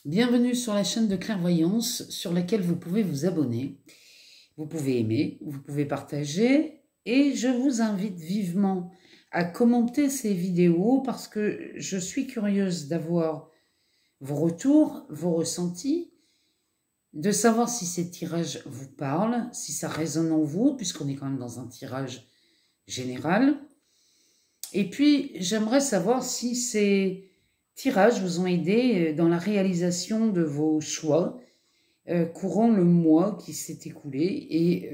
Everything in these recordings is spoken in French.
Bienvenue sur la chaîne de clairvoyance sur laquelle vous pouvez vous abonner. Vous pouvez aimer, vous pouvez partager et je vous invite vivement à commenter ces vidéos parce que je suis curieuse d'avoir vos retours, vos ressentis, de savoir si ces tirages vous parlent, si ça résonne en vous, puisqu'on est quand même dans un tirage général. Et puis, j'aimerais savoir si ces tirages vous ont aidé dans la réalisation de vos choix courant le mois qui s'est écoulé. Et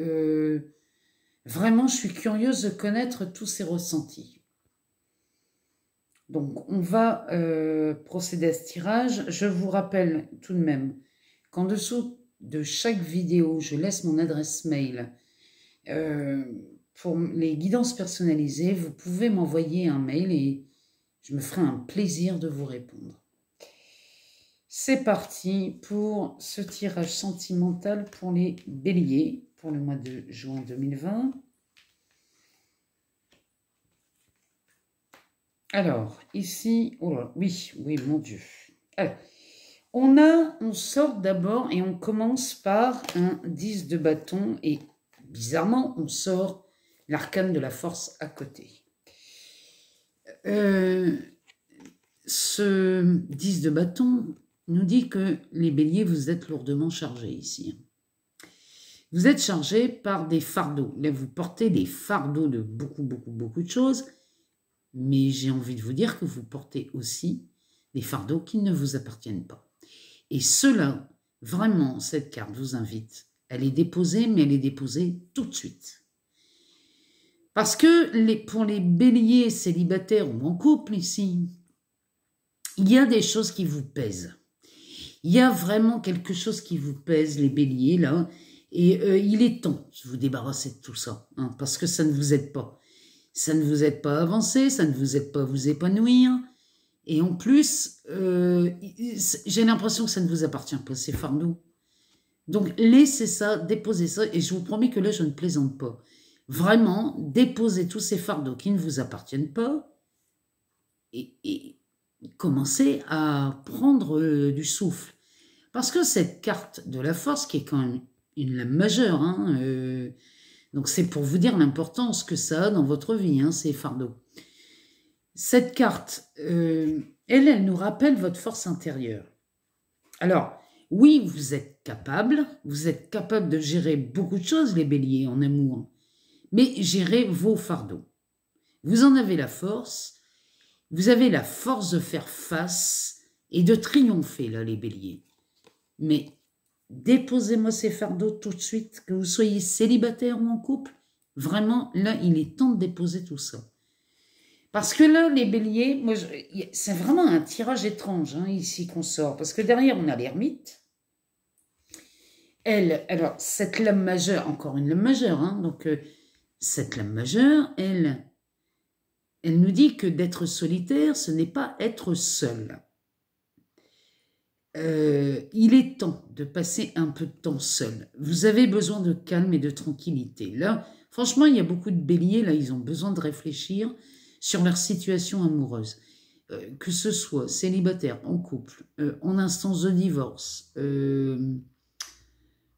vraiment, je suis curieuse de connaître tous ces ressentis. Donc, on va procéder à ce tirage. Je vous rappelle tout de même qu'en dessous de chaque vidéo, je laisse mon adresse mail pour les guidances personnalisées. Vous pouvez m'envoyer un mail et je me ferai un plaisir de vous répondre. C'est parti pour ce tirage sentimental pour les béliers pour le mois de juin 2020. Alors, ici, oh là, oui, mon Dieu. Alors, on sort d'abord et on commence par un 10 de bâton et bizarrement, on sort l'arcane de la force à côté. Ce 10 de bâton nous dit que les béliers, vous êtes lourdement chargés ici. Vous êtes chargés par des fardeaux. Là, vous portez des fardeaux de beaucoup de choses, mais j'ai envie de vous dire que vous portez aussi des fardeaux qui ne vous appartiennent pas. Et cela, vraiment, cette carte vous invite. Elle est déposée, mais elle est déposée tout de suite. Parce que pour les béliers célibataires ou en couple ici, il y a des choses qui vous pèsent. Il y a vraiment quelque chose qui vous pèse, les béliers, là. Et il est temps de vous débarrasser de tout ça, hein, parce que ça ne vous aide pas. Ça ne vous aide pas à avancer, ça ne vous aide pas à vous épanouir. Et en plus, j'ai l'impression que ça ne vous appartient pas, ces fardeaux. Donc, laissez ça, déposez ça, et je vous promets que là, je ne plaisante pas. Vraiment, déposez tous ces fardeaux qui ne vous appartiennent pas et commencez à prendre du souffle. Parce que cette carte de la force, qui est quand même une lame majeure, hein, donc c'est pour vous dire l'importance que ça a dans votre vie, hein, ces fardeaux. Cette carte, elle nous rappelle votre force intérieure. Alors, oui, vous êtes capable de gérer beaucoup de choses, les béliers, en amour, mais gérez vos fardeaux. Vous en avez la force, vous avez la force de faire face et de triompher, là, les béliers. Mais déposez-moi ces fardeaux tout de suite, que vous soyez célibataire ou en couple. Vraiment, là, il est temps de déposer tout ça. Parce que là, les béliers, c'est vraiment un tirage étrange, hein, ici qu'on sort. Parce que derrière, on a l'ermite. Elle, alors, cette lame majeure, encore une lame majeure, hein, donc cette lame majeure, elle nous dit que d'être solitaire, ce n'est pas être seul. Il est temps de passer un peu de temps seul. Vous avez besoin de calme et de tranquillité. Là, franchement, il y a beaucoup de béliers, là, ils ont besoin de réfléchir sur leur situation amoureuse. Que ce soit célibataire, en couple, en instance de divorce,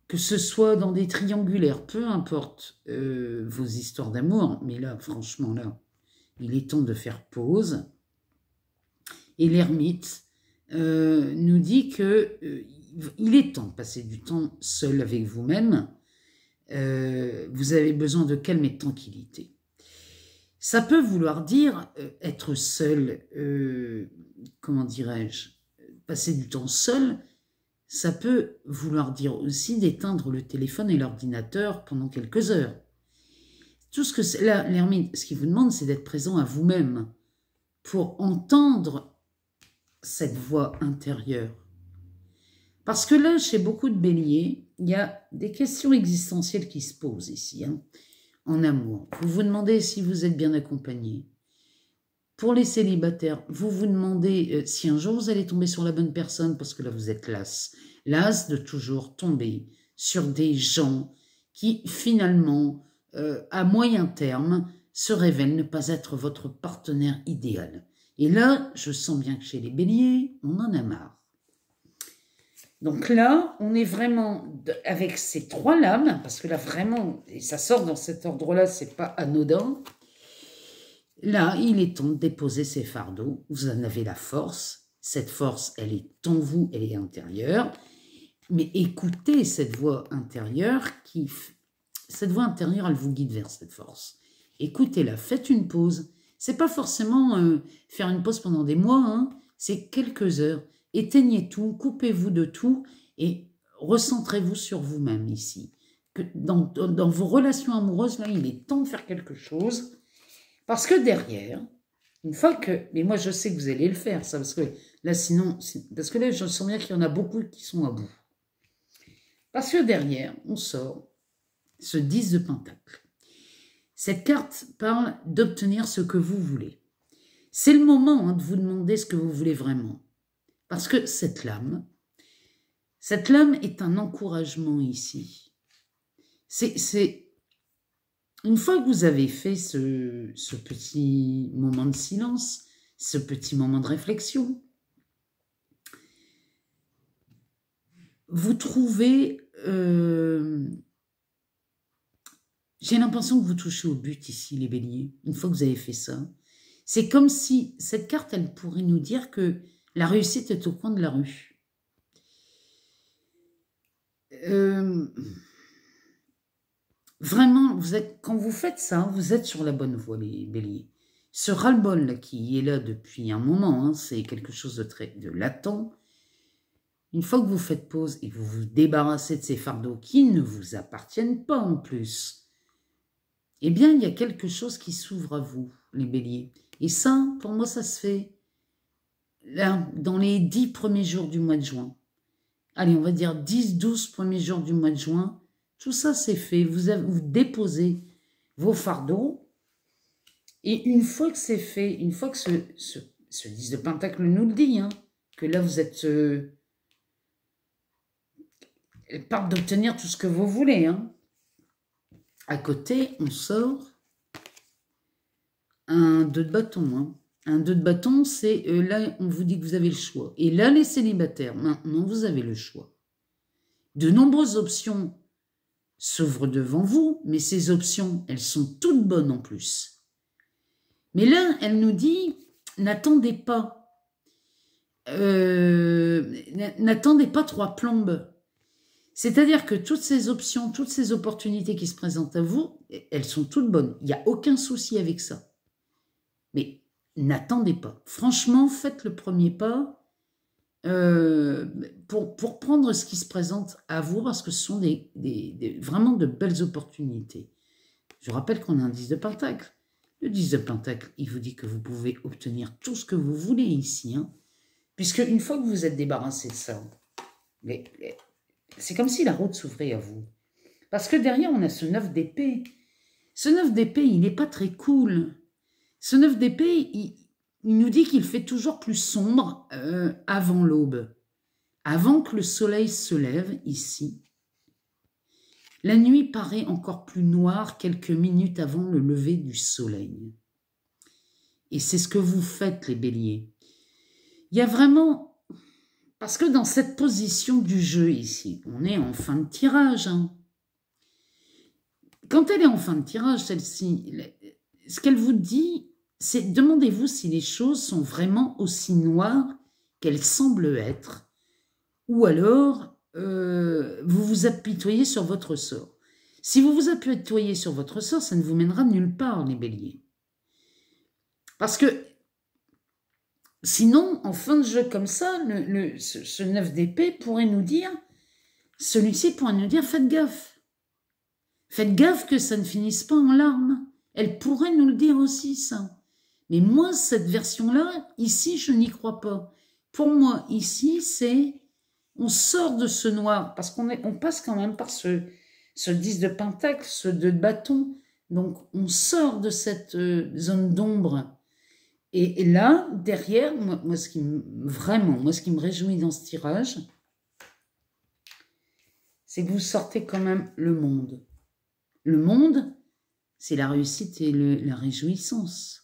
que ce soit dans des triangulaires, peu importe vos histoires d'amour, mais là, franchement, là, il est temps de faire pause. Et l'ermite nous dit que il est temps de passer du temps seul avec vous-même. Vous avez besoin de calme et de tranquillité. Ça peut vouloir dire être seul, comment dirais-je, passer du temps seul. Ça peut vouloir dire aussi d'éteindre le téléphone et l'ordinateur pendant quelques heures. Tout ce que c'est là, l'ermite, ce qu'il vous demande, c'est d'être présent à vous-même pour entendre cette voix intérieure. Parce que là, chez beaucoup de béliers, il y a des questions existentielles qui se posent ici, hein, en amour. Vous vous demandez si vous êtes bien accompagné. Pour les célibataires, vous vous demandez si un jour vous allez tomber sur la bonne personne, parce que là, vous êtes las. Las de toujours tomber sur des gens qui, finalement, à moyen terme, se révèlent ne pas être votre partenaire idéal. Et là, je sens bien que chez les béliers, on en a marre. Donc là, on est vraiment avec ces 3 lames, parce que là, vraiment, et ça sort dans cet ordre-là, c'est pas anodin. Là, il est temps de déposer ces fardeaux. Vous en avez la force. Cette force, elle est en vous, elle est intérieure. Mais écoutez cette voix intérieure cette voix intérieure, elle vous guide vers cette force. Écoutez-la, faites une pause. C'est pas forcément faire une pause pendant des mois, hein. C'est quelques heures. Éteignez tout, coupez-vous de tout et recentrez-vous sur vous-même ici. Dans vos relations amoureuses, là, il est temps de faire quelque chose. Parce que derrière, une fois que... Mais moi, je sais que vous allez le faire, ça, parce que là, sinon... Parce que là, je sens bien qu'il y en a beaucoup qui sont à bout. Parce que derrière, on sort ce 10 de Pentacle. Cette carte parle d'obtenir ce que vous voulez. C'est le moment de vous demander ce que vous voulez vraiment. Parce que cette lame est un encouragement ici. C'est une fois que vous avez fait ce petit moment de silence, ce petit moment de réflexion, vous trouvez... j'ai l'impression que vous touchez au but ici, les béliers, une fois que vous avez fait ça. C'est comme si cette carte, elle pourrait nous dire que la réussite est au coin de la rue. Vraiment, quand vous faites ça, vous êtes sur la bonne voie, les béliers. Ce ras-le-bol là, qui est là depuis un moment, hein, c'est quelque chose de latent. Une fois que vous faites pause et que vous vous débarrassez de ces fardeaux qui ne vous appartiennent pas en plus, eh bien, il y a quelque chose qui s'ouvre à vous, les béliers. Et ça, pour moi, ça se fait là, dans les 10 premiers jours du mois de juin. Allez, on va dire 10-12 premiers jours du mois de juin. Tout ça, c'est fait. Vous déposez vos fardeaux. Et une fois que c'est fait, une fois que ce 10 de Pentacle nous le dit, hein, que là, vous êtes... elle parle d'obtenir tout ce que vous voulez. Hein. À côté, on sort un 2 de bâton. Hein. Un 2 de bâton, c'est là, on vous dit que vous avez le choix. Et là, les célibataires, maintenant, vous avez le choix. De nombreuses options s'ouvrent devant vous, mais ces options, elles sont toutes bonnes en plus. Mais là, elle nous dit, n'attendez pas. N'attendez pas 3 plombes. C'est-à-dire que toutes ces options, toutes ces opportunités qui se présentent à vous, elles sont toutes bonnes. Il n'y a aucun souci avec ça. Mais n'attendez pas. Franchement, faites le premier pas pour prendre ce qui se présente à vous, parce que ce sont vraiment de belles opportunités. Je rappelle qu'on a un 10 de Pentacle. Le 10 de Pentacle, il vous dit que vous pouvez obtenir tout ce que vous voulez ici. Hein, puisque une fois que vous êtes débarrassé de ça, c'est comme si la route s'ouvrait à vous. Parce que derrière, on a ce 9 d'épée. Ce 9 d'épée, il n'est pas très cool. Ce 9 d'épée, il nous dit qu'il fait toujours plus sombre avant l'aube. Avant que le soleil se lève, ici, la nuit paraît encore plus noire quelques minutes avant le lever du soleil. Et c'est ce que vous faites, les béliers. Il y a vraiment... Parce que dans cette position du jeu ici, on est en fin de tirage. Hein. Quand elle est en fin de tirage, celle-ci, ce qu'elle vous dit, c'est demandez-vous si les choses sont vraiment aussi noires qu'elles semblent être, ou alors vous vous apitoyez sur votre sort. Si vous vous apitoyez sur votre sort, ça ne vous mènera nulle part, les béliers. Parce que sinon, en fin de jeu comme ça, ce 9 d'épée pourrait nous dire, celui-ci pourrait nous dire, faites gaffe. Faites gaffe que ça ne finisse pas en larmes. Elle pourrait nous le dire aussi, ça. Mais moi, cette version-là, ici, je n'y crois pas. Pour moi, ici, c'est, on sort de ce noir, parce qu'on passe quand même par ce 10 de Pentacle, ce 2 de bâton. Donc, on sort de cette zone d'ombre. Et là, derrière, moi, ce qui me réjouit dans ce tirage, c'est que vous sortez quand même le monde. Le monde, c'est la réussite et la réjouissance.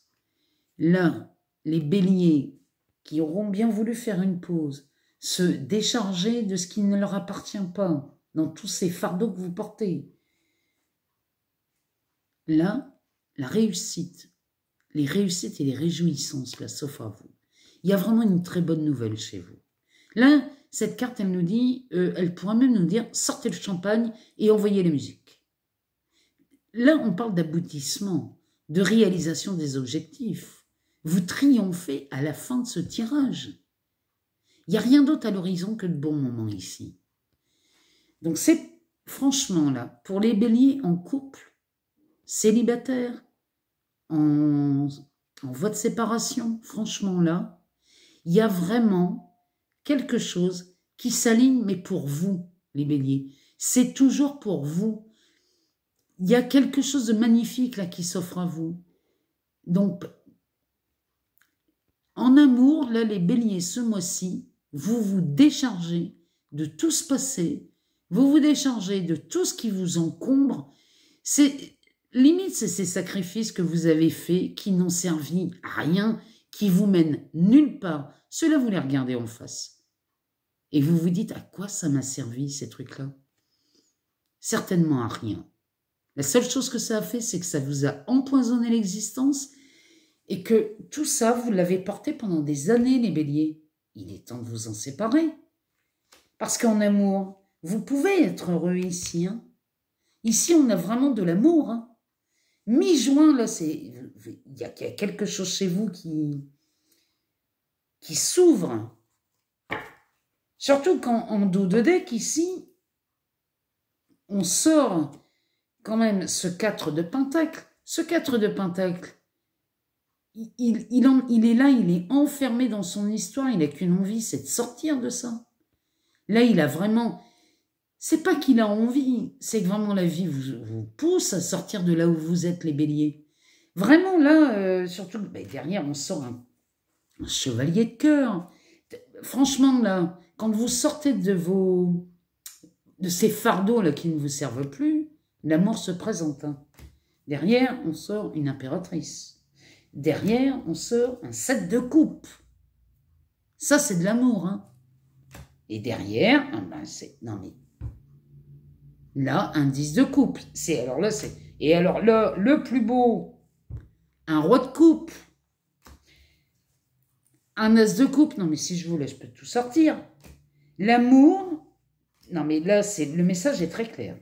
Là, les béliers qui auront bien voulu faire une pause, se décharger de ce qui ne leur appartient pas, dans tous ces fardeaux que vous portez. Là, la réussite, les réussites et les réjouissances, là, s'offrent à vous. Il y a vraiment une très bonne nouvelle chez vous. Là, cette carte, elle nous dit, elle pourrait même nous dire, sortez le champagne et envoyez la musique. Là, on parle d'aboutissement, de réalisation des objectifs. Vous triomphez à la fin de ce tirage. Il n'y a rien d'autre à l'horizon que de bons moments ici. Donc c'est franchement là, pour les béliers en couple, célibataires, en voie de séparation, franchement là, il y a vraiment quelque chose qui s'aligne, mais pour vous, les béliers. C'est toujours pour vous. Il y a quelque chose de magnifique là qui s'offre à vous. Donc, en amour, là, les béliers, ce mois-ci, vous vous déchargez de tout ce passé, vous vous déchargez de tout ce qui vous encombre. Limite, c'est ces sacrifices que vous avez faits qui n'ont servi à rien, qui vous mènent nulle part. Cela, vous les regardez en face. Et vous vous dites, à quoi ça m'a servi, ces trucs-là? Certainement à rien. La seule chose que ça a fait, c'est que ça vous a empoisonné l'existence et que tout ça, vous l'avez porté pendant des années, les béliers. Il est temps de vous en séparer. Parce qu'en amour, vous pouvez être heureux ici. Hein. Ici, on a vraiment de l'amour. Hein. Mi-juin, là, il y a quelque chose chez vous qui s'ouvre. Surtout quand en dos de deck, ici, on sort quand même ce 4 de pentacle. Ce 4 de pentacle, il est là, il est enfermé dans son histoire, il n'a qu'une envie, c'est de sortir de ça. Là, il a vraiment... C'est pas qu'il a envie, c'est que vraiment la vie vous pousse à sortir de là où vous êtes, les béliers. Vraiment, là, surtout, derrière, on sort un chevalier de cœur. Franchement, là, quand vous sortez de ces fardeaux là qui ne vous servent plus, l'amour se présente. Hein. Derrière, on sort une impératrice. Derrière, on sort un 7 de coupe. Ça, c'est de l'amour. Hein. Et derrière, non mais... Là, un 10 de coupe. Et alors là, le plus beau, un roi de coupe. Un as de coupe. Non mais si je voulais, je peux tout sortir. L'amour... Non mais là, le message est très clair.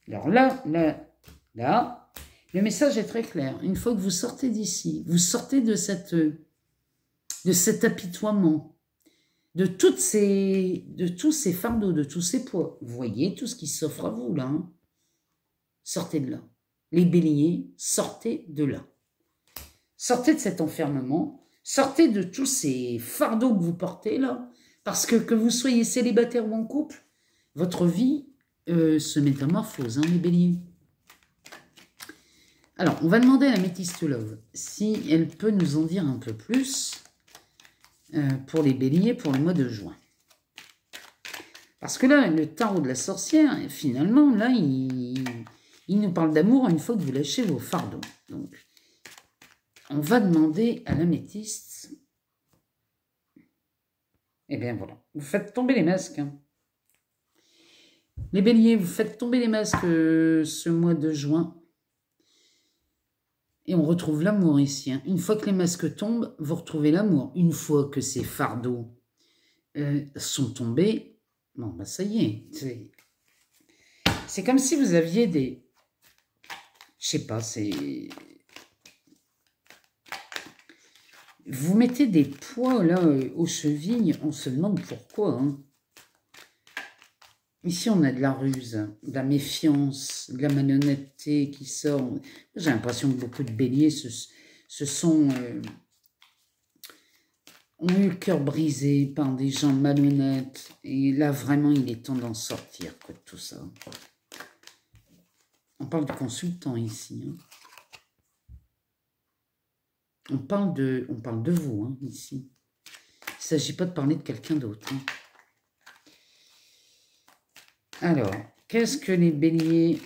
Alors là, le message est très clair. Une fois que vous sortez d'ici, vous sortez de cet apitoiement, de tous ces fardeaux, de tous ces poids. Vous voyez tout ce qui s'offre à vous, là. Hein. Sortez de là. Les béliers, sortez de là. Sortez de cet enfermement. Sortez de tous ces fardeaux que vous portez, là. Parce que vous soyez célibataire ou en couple, votre vie se métamorphose, hein, les béliers. Alors, on va demander à la Métiste Love si elle peut nous en dire un peu plus pour les béliers pour le mois de juin. Parce que là, le tarot de la sorcière, finalement, là, il nous parle d'amour une fois que vous lâchez vos fardeaux. Donc, on va demander à la Métiste. Eh bien, voilà. Vous faites tomber les masques. Hein. Les béliers, vous faites tomber les masques ce mois de juin. Et on retrouve l'amour ici. Hein. Une fois que les masques tombent, vous retrouvez l'amour. Une fois que ces fardeaux sont tombés, bon, bah ça y est. C'est comme si vous aviez des... Je sais pas, c'est... Vous mettez des poids là aux chevilles, on se demande pourquoi. Hein. Ici, on a de la ruse, de la méfiance, de la malhonnêteté qui sort. J'ai l'impression que beaucoup de béliers ont eu le cœur brisé par des gens malhonnêtes. Et là, vraiment, il est temps d'en sortir, quoi, de tout ça. On parle de consultant ici. Hein. On parle de vous, hein, ici. Il ne s'agit pas de parler de quelqu'un d'autre. Hein. Alors, qu'est-ce que les béliers...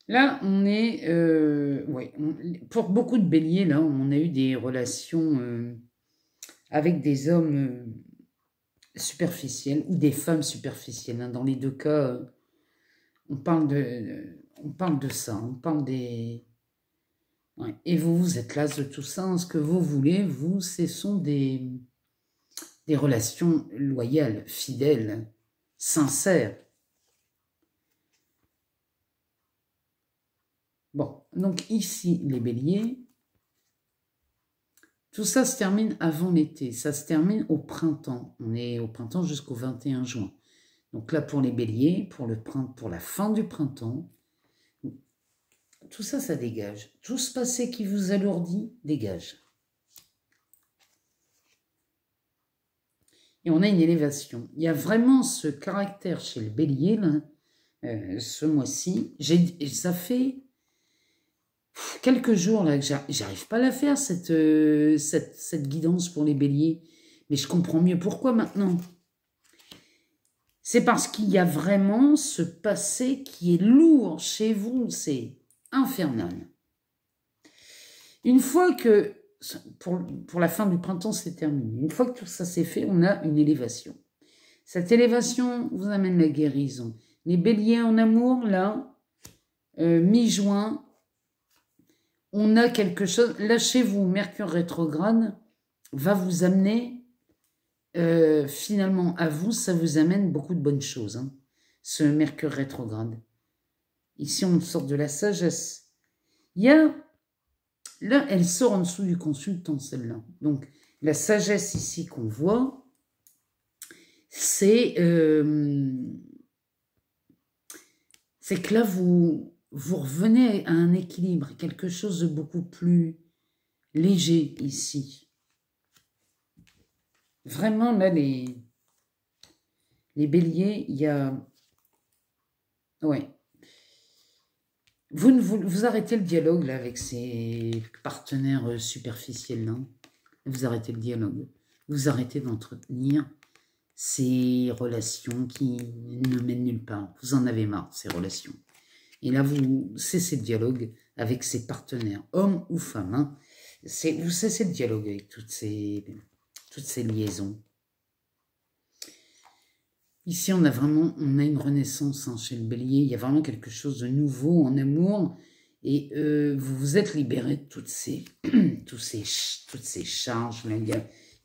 Là, on est... ouais, pour beaucoup de béliers, là, on a eu des relations avec des hommes superficiels ou des femmes superficielles, hein. Dans les deux cas, on parle de ça, on parle des... Ouais. Et vous, vous êtes là de tout ça, hein. Ce que vous voulez, vous, ce sont des relations loyales, fidèles, sincères. Bon, donc ici, les béliers, tout ça se termine avant l'été, ça se termine au printemps. On est au printemps jusqu'au 21 juin. Donc là, pour les béliers, pour la fin du printemps, tout ça, ça dégage. Tout ce passé qui vous alourdit, dégage. Et on a une élévation. Il y a vraiment ce caractère chez le bélier, là, ce mois-ci. Ça fait quelques jours là que j'arrive pas à la faire, cette guidance pour les béliers. Mais je comprends mieux pourquoi maintenant. C'est parce qu'il y a vraiment ce passé qui est lourd chez vous, c'est infernal. Une fois que, pour la fin du printemps, c'est terminé. Une fois que tout ça c'est fait, on a une élévation. Cette élévation vous amène la guérison. Les béliers en amour, là, mi-juin, on a quelque chose. Là, chez vous, Mercure rétrograde va vous amener, finalement, à vous, ça vous amène beaucoup de bonnes choses, hein, ce Mercure rétrograde. Ici, on sort de la sagesse. Il y a... Là, elle sort en dessous du consultant, celle-là. Donc, la sagesse ici qu'on voit, c'est que là, vous revenez à un équilibre, quelque chose de beaucoup plus léger ici. Vraiment, là, les béliers, il y a... Ouais. Vous arrêtez le dialogue là, avec ces partenaires superficiels là. Vous arrêtez le dialogue. Vous arrêtez d'entretenir ces relations qui ne mènent nulle part. Vous en avez marre, ces relations. Et là, vous cessez le dialogue avec ces partenaires, hommes ou femmes, hein. Vous cessez le dialogue avec toutes ces liaisons. Ici, on a une renaissance, hein, chez le bélier. Il y a vraiment quelque chose de nouveau en amour. Et vous vous êtes libéré de toutes ces charges. Là. Il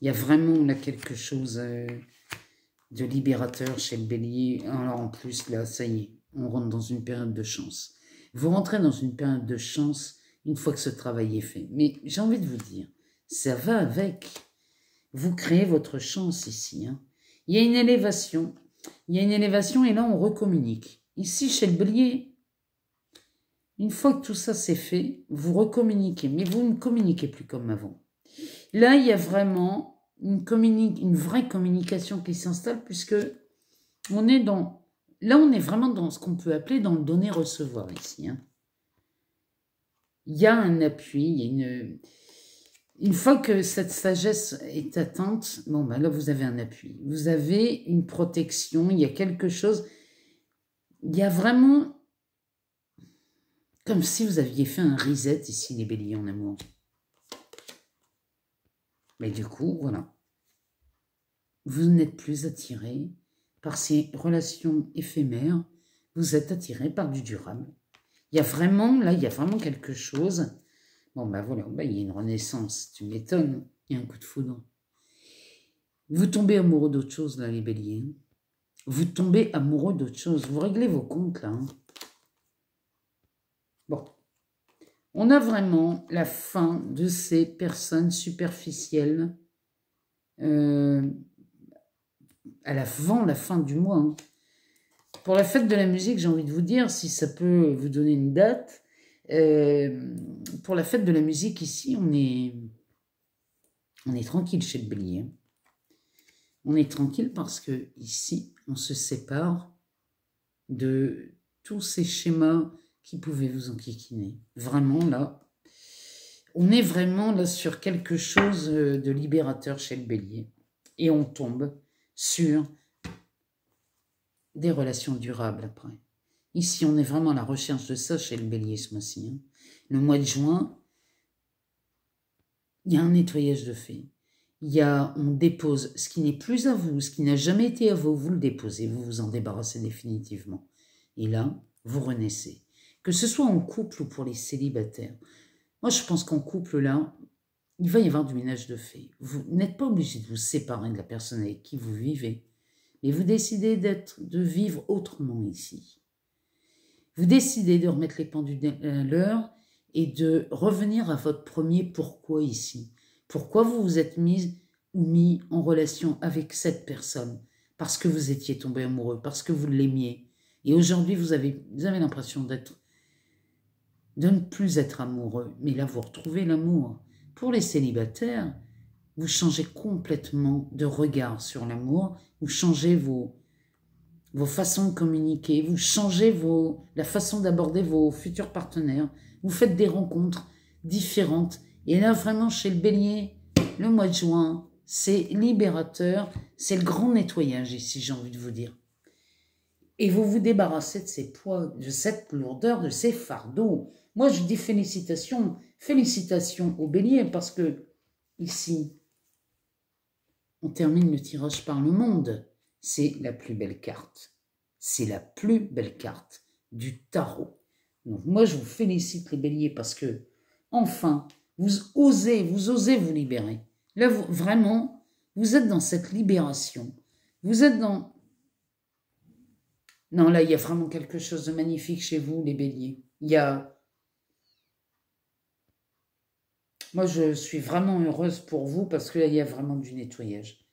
y a vraiment là quelque chose de libérateur chez le bélier. Alors en plus, là, ça y est, on rentre dans une période de chance. Vous rentrez dans une période de chance une fois que ce travail est fait. Mais j'ai envie de vous dire, ça va avec. Vous créez votre chance ici, hein. Il y a une élévation. Il y a une élévation et là, on recommunique. Ici, chez le bélier, une fois que tout ça c'est fait, vous recommuniquez, mais vous ne communiquez plus comme avant. Là, il y a vraiment une vraie communication qui s'installe puisque on est dans... Là, on est vraiment dans ce qu'on peut appeler dans le donner-recevoir ici, hein. Il y a un appui, il y a une... Une fois que cette sagesse est atteinte, bon, ben là, vous avez un appui. Vous avez une protection, il y a quelque chose. Il y a vraiment... Comme si vous aviez fait un reset ici, les béliers en amour. Mais du coup, voilà. Vous n'êtes plus attiré par ces relations éphémères. Vous êtes attiré par du durable. Il y a vraiment, là, il y a vraiment quelque chose... Bon, ben voilà, ben, il y a une renaissance, tu m'étonnes, il y a un coup de foudre. Vous tombez amoureux d'autre chose, là, les béliers. Vous tombez amoureux d'autre chose. Vous réglez vos comptes, là, hein. Bon. On a vraiment la fin de ces personnes superficielles avant la fin du mois, hein. Pour la fête de la musique, j'ai envie de vous dire, si ça peut vous donner une date... pour la fête de la musique ici, on est tranquille chez le bélier. On est tranquille parce que ici, on se sépare de tous ces schémas qui pouvaient vous enquiquiner. Vraiment là, on est vraiment là sur quelque chose de libérateur chez le bélier. Et on tombe sur des relations durables après. Ici, on est vraiment à la recherche de ça chez le bélier ce mois-ci. Hein. Le mois de juin, il y a un nettoyage de fait. On dépose ce qui n'est plus à vous, ce qui n'a jamais été à vous, vous le déposez, vous vous en débarrassez définitivement. Et là, vous renaissez. Que ce soit en couple ou pour les célibataires. Moi, je pense qu'en couple, là, il va y avoir du ménage de fait. Vous n'êtes pas obligé de vous séparer de la personne avec qui vous vivez, mais vous décidez de vivre autrement ici. Vous décidez de remettre les pendules à l'heure et de revenir à votre premier pourquoi ici. Pourquoi vous vous êtes mis en relation avec cette personne? Parce que vous étiez tombé amoureux, parce que vous l'aimiez. Et aujourd'hui, vous avez l'impression de ne plus être amoureux. Mais là, vous retrouvez l'amour. Pour les célibataires, vous changez complètement de regard sur l'amour. Vous changez vos façons de communiquer. Vous changez la façon d'aborder vos futurs partenaires. Vous faites des rencontres différentes. Et là, vraiment, chez le bélier, le mois de juin, c'est libérateur. C'est le grand nettoyage ici, j'ai envie de vous dire. Et vous vous débarrassez de ces poids, de cette lourdeur, de ces fardeaux. Moi, je dis félicitations. Félicitations au bélier parce que, ici, on termine le tirage par le monde. C'est la plus belle carte. C'est la plus belle carte du tarot. Donc moi, je vous félicite les béliers parce que, enfin, vous osez vous libérer. Là, vraiment, vous êtes dans cette libération. Vous êtes dans... Non, là, il y a vraiment quelque chose de magnifique chez vous, les béliers. Moi, je suis vraiment heureuse pour vous parce que là, il y a vraiment du nettoyage.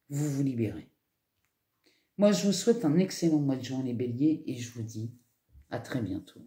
Vous vous libérez. Moi, je vous souhaite un excellent mois de juin, les béliers, et je vous dis à très bientôt.